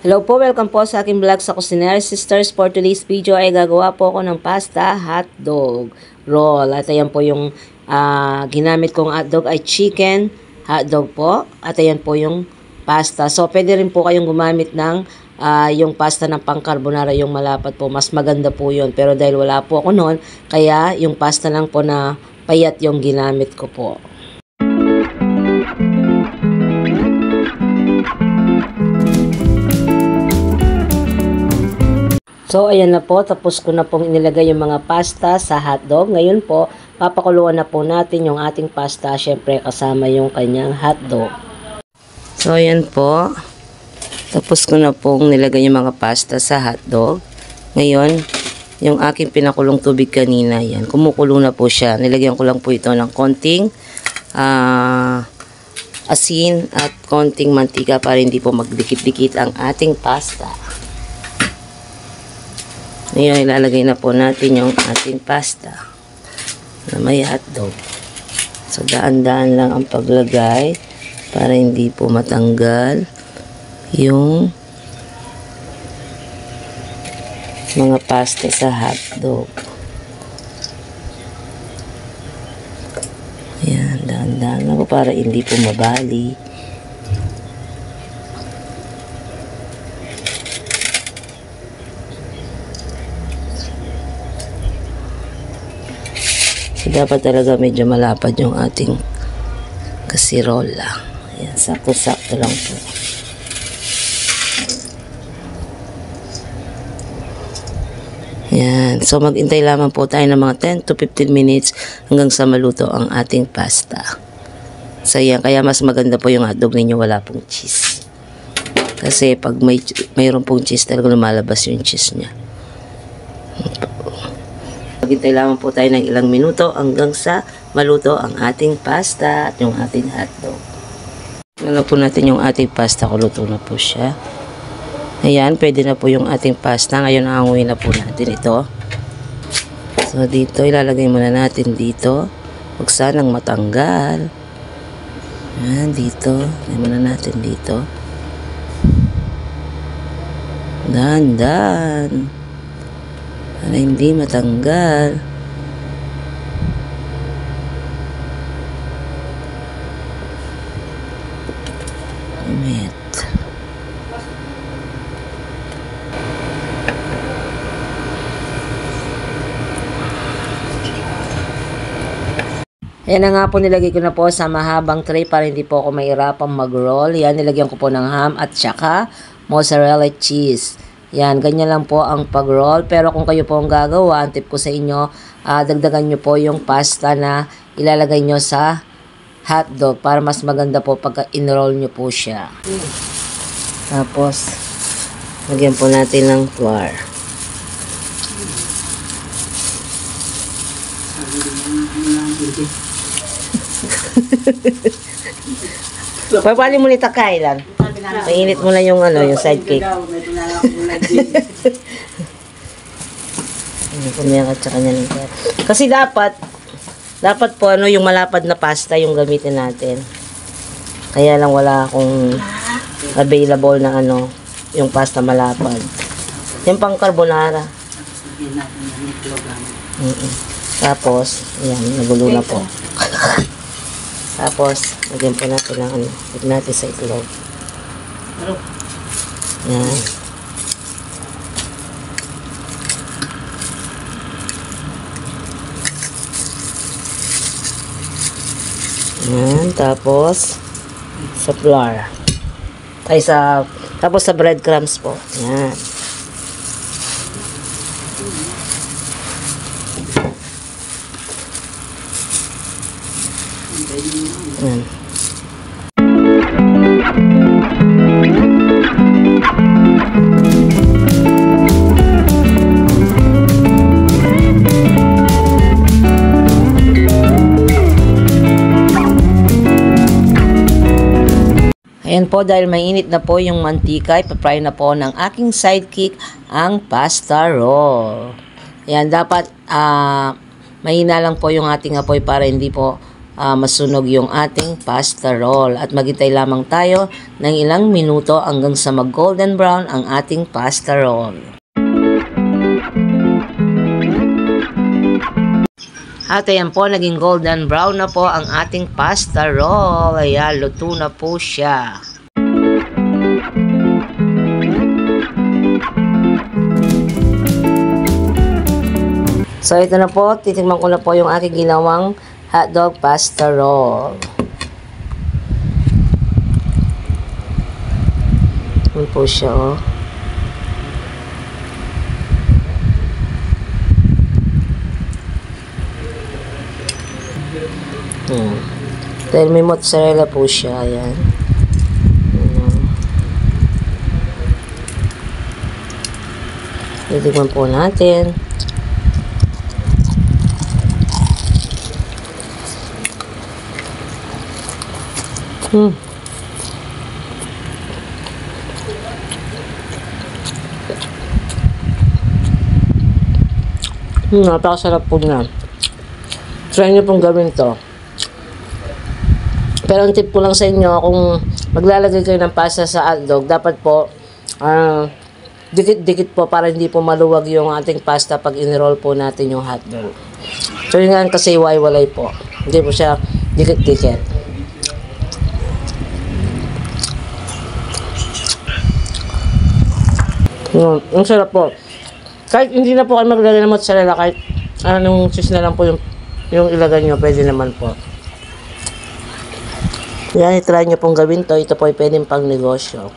Hello po, welcome po sa aking vlog sa Culinary Sisters. For today's video ay gagawa po ako ng pasta hotdog roll. At ayan po yung ginamit kong hotdog ay chicken hotdog po. At ayan po yung pasta. So pwede rin po kayong gumamit ng yung pasta ng pang-carbonara, yung malapad po. Mas maganda po yun. Pero dahil wala po ako noon, kaya yung pasta lang po na payat yung ginamit ko po. So, ayan na po. Tapos ko na pong inilagay yung mga pasta sa hotdog. Ngayon po, papakuluan na po natin yung ating pasta. Syempre, kasama yung kanyang hotdog. So, ayan po. Tapos ko na pong nilagay yung mga pasta sa hotdog. Ngayon, yung aking pinakulong tubig kanina, yan. Kumukulo na po siya. Nilagyan ko lang po ito ng konting asin at konting mantika para hindi po magdikit-dikit ang ating pasta. Ngayon, ilalagay na po natin yung ating pasta na may hotdog. So, daan-daan lang ang paglagay para hindi po matanggal yung mga pasta sa hotdog. Ayan, daan-daan lang po para hindi po mabali. Dapat talaga medyo malapad yung ating kasirola. Ayan, sakto-sakto lang po. Ayan. So, mag-intay lamang po tayo ng mga 10 to 15 minutes hanggang sa maluto ang ating pasta. So, ayan. Kaya mas maganda po yung hotdog ninyo wala pong cheese. Kasi pag mayroon pong cheese, talaga lumalabas yung cheese niya. Maghintay lamang po tayo ng ilang minuto hanggang sa maluto ang ating pasta at yung ating hotdog. Alam po natin yung ating pasta, kuluto na po siya. Ayan, pwede na po yung ating pasta. Ngayon, aanguin na po natin ito. So, dito, ilalagay muna natin dito. Huwag sanang matanggal. Ayan, dito. Ilagay muna natin dito. Dahan-dahan. Para hindi matanggal. Umit. Yan na nga po, nilagay ko na po sa mahabang tray para hindi po ako mahirapang mag-roll. Yan, nilagyan ko po ng ham at saka mozzarella cheese. Yan, ganyan lang po ang pag-roll. Pero kung kayo po ang gagawa, ang tip ko sa inyo, dagdagan nyo po yung pasta na ilalagay nyo sa hotdog para mas maganda po pagka in-roll nyo po siya. Tapos, lagyan po natin ng flour. Pagpali mo nita kailan? Mainit mo na yung yung side cake. Kasi dapat po yung malapad na pasta yung gamitin natin. Kaya lang wala akong available na yung pasta malapad. Yung pang carbonara. Tapos, ayan, nagulo na po. Tapos, lagyan po natin ng lagyan natin sa itlog. Yan. Yan. Tapos, sa flour. Tapos sa breadcrumbs po. Yan. Yan. Ayan po, dahil mainit na po yung mantika, ipapry na po ng aking sidekick ang pasta roll. Ayan, dapat mahina lang po yung ating apoy para hindi po masunog yung ating pasta roll. At maghintay lamang tayo ng ilang minuto hanggang sa mag golden brown ang ating pasta roll. At ayan po, naging golden brown na po ang ating pasta roll. Ayan, luto na po siya. So ito na po, titikman ko na po yung aking ginawang hotdog pasta roll. Yan po siya, oh. Dahil may mozzarella po siya, ayan. Titikman po natin. Napakasarap po na. Try nyo pong gawin to. Pero ang tip ko lang sa inyo, kung maglalagay kayo ng pasta sa hotdog, dapat po dikit-dikit po para hindi po maluwag yung ating pasta pag in-roll po natin yung hotdog. So yun nga kasi iwaiwalay po. Hindi po siya dikit-dikit. Ang sarap po. Kahit hindi na po kayo maglagay ng mozzarella, kahit anong cheese na lang po yung ilagay nyo, pwede naman po. Yan, itry nyo pong gawin to. Ito po ay pwedeng pang negosyo.